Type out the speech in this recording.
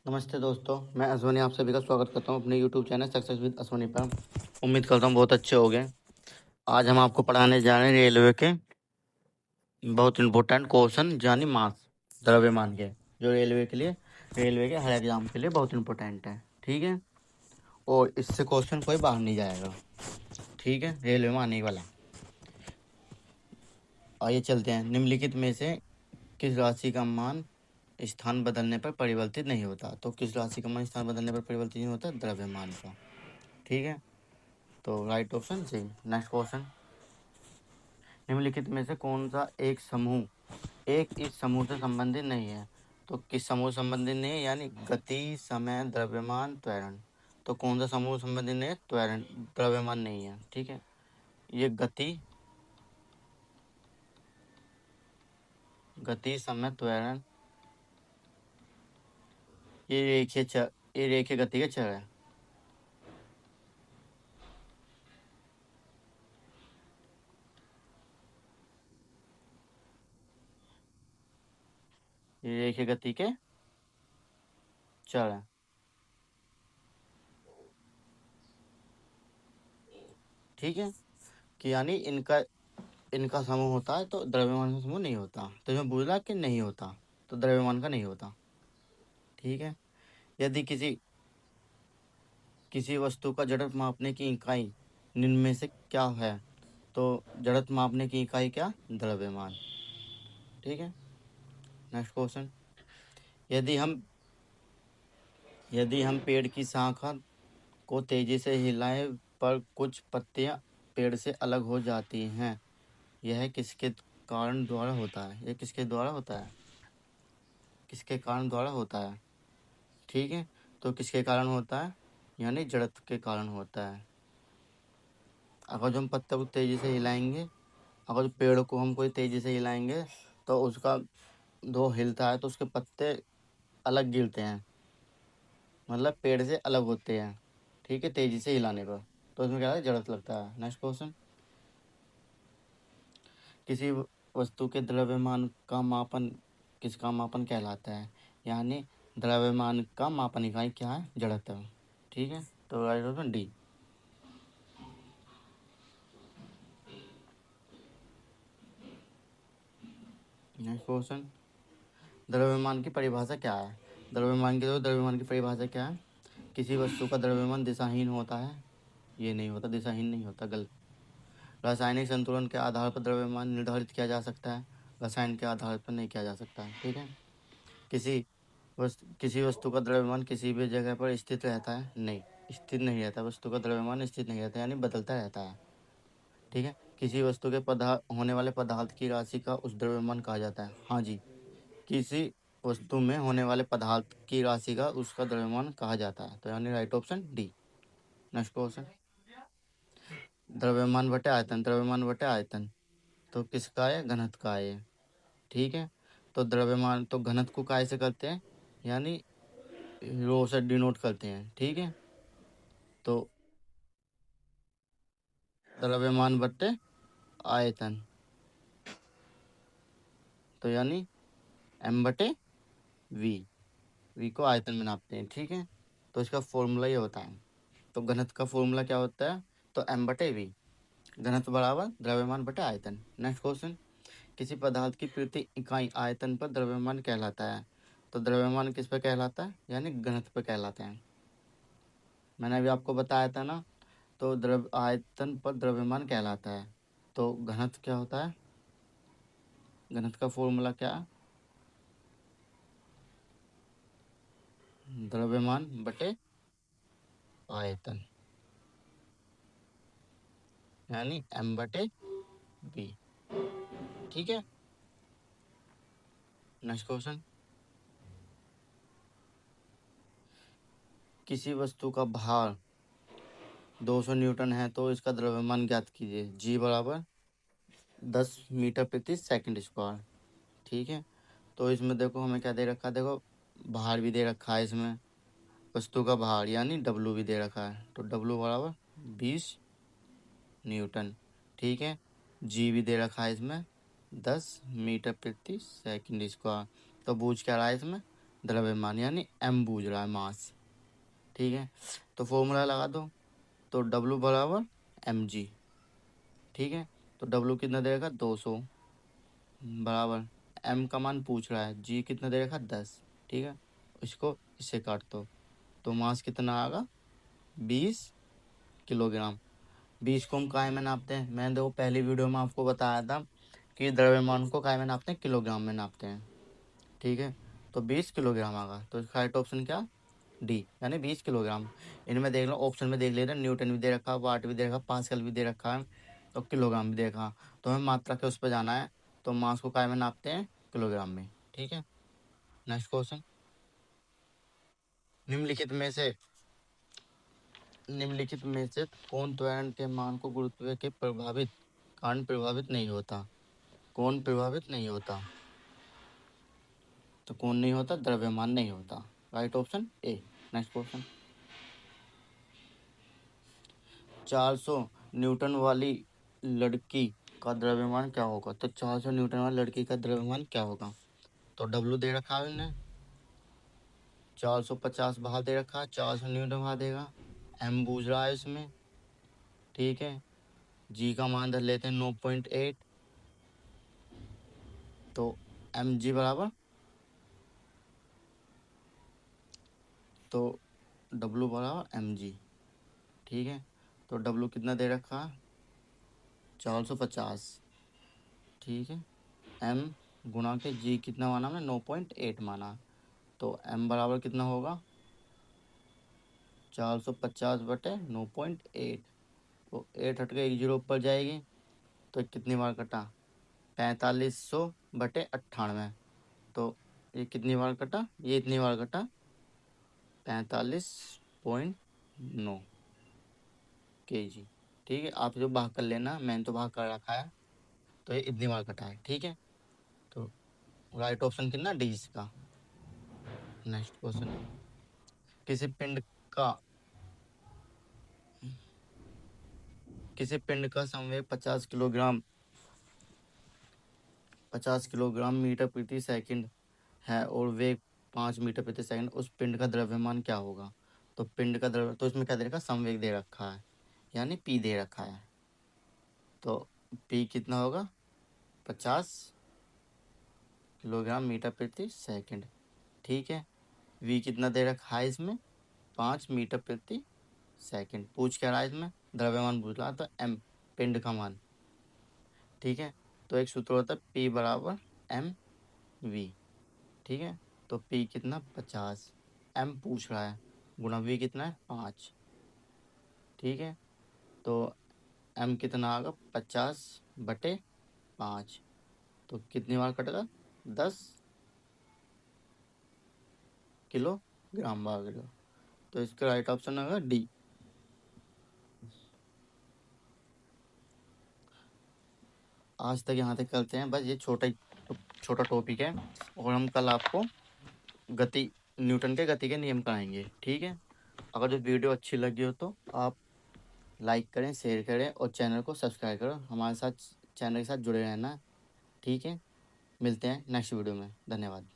नमस्ते दोस्तों, मैं अश्वनी आप सभी का स्वागत करता हूं अपने YouTube channel success with Ashwani पर। उम्मीद करता हूं बहुत अच्छे होंगे। आज हम आपको पढ़ाने जा रहे हैं रेलवे के बहुत इंपॉर्टेंट क्वेश्चन यानी मास द्रव्यमान के, जो रेलवे के लिए रेलवे के हर एग्जाम के लिए बहुत इंपॉर्टेंट है। ठीक है, और इससे क्वेश्चन कोई बाहर नहीं जाएगा। ठीक है, रेलवे में आने वाला। आइए चलते हैं। निम्नलिखित में से किस राशि का मान स्थान बदलने पर परिवर्तित नहीं होता? तो किस राशि का मान स्थान बदलने पर परिवर्तित नहीं होता? द्रव्यमान का। ठीक है, तो right option C. Next question, निम्नलिखित में से कौन सा एक इस समूह से संबंधित नहीं है? तो किस समूह से संबंधित नहीं है? यानी गति, समय, द्रव्यमान, त्वरण। तो कौन सा समूह संबंधित नहीं है? त्वरण, द्रव्यमान नहीं है। ठीक है, ये गति, समय, त्वरण, ये रेखीय गति के चर है। ये रेखीय गति के चर है। ठीक है, कि यानी इनका इनका समूह होता है तो द्रव्यमान का समूह नहीं होता। तो इसमें बोला कि नहीं होता, तो द्रव्यमान का नहीं होता। ठीक है, यदि किसी किसी वस्तु का जड़त्व मापने की इकाई निम्न में से क्या है? तो जड़त्व मापने की इकाई क्या? द्रव्यमान। ठीक है, नेक्स्ट क्वेश्चन, यदि हम यदि हम पेड़ की शाखा को तेजी से हिलाएं पर कुछ पत्तियां पेड़ से अलग हो जाती हैं, यह किसके कारण द्वारा होता है? यह किसके द्वारा होता है? किसके कारण द्वारा होता है? ठीक है, तो किसके कारण होता है? यानी जड़त्व के कारण होता है। अगर जो हम पत्ते को तेजी से हिलाएंगे, अगर पेड़ को हम कोई तेजी से हिलाएंगे तो उसका दो हिलता है तो उसके पत्ते अलग गिरते हैं, मतलब पेड़ से अलग होते हैं। ठीक है, तेजी से हिलाने पर, तो उसमें क्या है? जड़त्व लगता है। नेक्स्ट क्वेश्चन, किसी वस्तु के द्रव्यमान का मापन किसका मापन कहलाता है? यानी द्रव्यमान का मापन इकाई क्या है? जड़त्व। ठीक है, तो right option D. Next question, द्रव्यमान की परिभाषा क्या है? द्रव्यमान की परिभाषा क्या है? किसी वस्तु का द्रव्यमान दिशाहीन होता है। ये नहीं होता, दिशाहीन नहीं होता, गलत। रासायनिक संतुलन के आधार पर द्रव्यमान निर्धारित किया जा सकता है, रसायन के आधार पर नहीं किया जा सकता है। ठीक है, किसी वस्तु का द्रव्यमान किसी भी जगह पर स्थित रहता है? नहीं, स्थिर नहीं रहता। वस्तु का द्रव्यमान स्थिर नहीं रहता, यानी बदलता रहता है। ठीक है, किसी वस्तु के होने वाले पदार्थ की राशि का उस द्रव्यमान कहा जाता है। हाँ जी, किसी वस्तु में होने वाले पदार्थ की राशि का उसका द्रव्यमान कहा जाता है, तो यानी right option D. Next question, द्रव्यमान बटे आयतन, तो किसका है? घनत्व का है। ठीक है, तो द्रव्यमान तो घनत्व को काय से करते हैं? यानी रो से डिनोट करते हैं। ठीक है, तो द्रव्यमान बटे आयतन, तो यानी एम बटे वी। वी को आयतन में नापते हैं। ठीक है, तो इसका फॉर्मूला ये होता है। तो घनत्व का फॉर्मूला क्या होता है? तो एम बटे वी, घनत्व बराबर द्रव्यमान बटे आयतन। नेक्स्ट क्वेश्चन, किसी पदार्थ की प्रति इकाई आयतन पर द्रव्यमान कहलाता है। तो द्रव्यमान किस पर कहलाता है? यानी घनत्व पर कहलाता है। मैंने अभी आपको बताया था ना, तो द्रव आयतन पर द्रव्यमान कहलाता है। तो घनत्व क्या होता है? घनत्व का फॉर्मूला क्या है? द्रव्यमान बटे आयतन, यानी एम बटे बी। ठीक है, नेक्स्ट क्वेश्चन, किसी वस्तु का भार 200 न्यूटन है तो इसका द्रव्यमान ज्ञात कीजिए। जी बराबर 10 मीटर प्रति सेकंड स्क्वायर। ठीक है, तो इसमें देखो हमें क्या दे रखा है? देखो, भार भी दे रखा है इसमें, वस्तु का भार यानी डब्लू भी दे रखा है। तो डब्लू बराबर 20 न्यूटन। ठीक है, जी भी दे रखा है इसमें 10 मीटर प्रति सेकंड स्क्वायर। तो बूझ क्या रहा है इसमें? द्रव्यमान यानी m बूझ रहा है, मास। ठीक है, तो फॉर्मूला लगा दो। तो W बराबर mg। ठीक है, तो W कितना दे रखा 200 बराबर m का मान पूछ रहा है, g कितना दे रखा 10। ठीक है, इसको इससे काट दो तो मास कितना आएगा 20 किलोग्राम। 20 को हम काय में नापते हैं, मैंने देखो पहली वीडियो में आपको बताया था कि द्रव्यमान को काय में नापते हैं, किलोग्राम में नापते हैं। ठीक है, तो 20 किलोग्राम आएगा, तो इसका राइट ऑप्शन क्या, डी यानी 20 किलोग्राम। इनमें देख लो, ऑप्शन में देख लेना, न्यूटन भी दे रखा, वाट भी दे रखा, पास्कल भी दे रखा है और किलोग्राम भी दे रखा। तो हमें मात्रा के उस पर जाना है, तो मास को काय में नापते हैं, किलोग्राम में। ठीक है, नेक्स्ट क्वेश्चन। निम्नलिखित में से निम्नलिखित में से कौन त्वरण के मान को गुरुत्व के प्रभावित कारण प्रभावित नहीं होता। कौन प्रभावित नहीं होता, तो कौन नहीं होता, द्रव्यमान नहीं होता। Right option A. Next question. 400 Newton वाली लड़की का द्रव्यमान क्या होगा। तो 400 न्यूटन वाली लड़की का द्रव्यमान क्या होगा। तो डब्ल्यू दे रखा है इन्हें, 450 बाहर दे रखा है, 400 न्यूटन बाहर देगा, एम बूझ रहा है इसमें। ठीक है, जी का मान धर लेते हैं 9.8, तो एम जी बराबर, तो डब्ल्यू बराबर एम जी। ठीक है, तो डब्ल्यू कितना दे रखा है 450। ठीक है, एम गुणा के जी कितना माना हमने 9.8 माना, तो एम बराबर कितना होगा 450 बटे 9.8। तो 8 हट के 1 जीरो ऊपर जाएगी, तो कितनी बार कटा 4500 बटे 98। तो ये कितनी बार कटा, ये इतनी बार कटा 45.9 kg। ठीक है, आप जो भाग कर लेना, मैंने तो भाग कर रखा है, तो ये इतनी बार कटा है। ठीक है, तो राइट ऑप्शन कितना डी इसका। Next question. किसी पिंड का किसी पिंड का संवेग 50 किलोग्राम मीटर प्रति सेकंड है और वेग 5 मीटर प्रति सेकंड, उस पिंड का द्रव्यमान क्या होगा। तो पिंड का द्रव्य, तो इसमें क्या दे रखा, संवेग दे रखा है यानी पी दे रखा है, तो पी कितना होगा 50 किलोग्राम मीटर प्रति सेकंड। ठीक है, वी कितना दे रखा है इसमें 5 मीटर प्रति सेकंड। पूछ क्या रहा है इसमें, द्रव्यमान पूछ रहा, तो एम पिंड का मान। ठीक है, तो एक सूत्र होता है पी बराबर एम वी। ठीक है, तो पी कितना 50, एम पूछ रहा है, गुणा वी कितना है 5। ठीक है, तो एम कितना आएगा 50/5, तो कितनी बार कटेगा 10 किलोग्राम बार। तो इसका राइट ऑप्शन होगा डी। आज तक यहाँ तक करते हैं, बस ये छोटा टॉपिक है, और हम कल आपको गति, न्यूटन के गति के नियम कराएंगे। ठीक है, अगर जो वीडियो अच्छी लगी हो तो आप लाइक करें, शेयर करें और चैनल को सब्सक्राइब करो, हमारे साथ चैनल के साथ जुड़े रहना। ठीक है, मिलते हैं नेक्स्ट वीडियो में, धन्यवाद।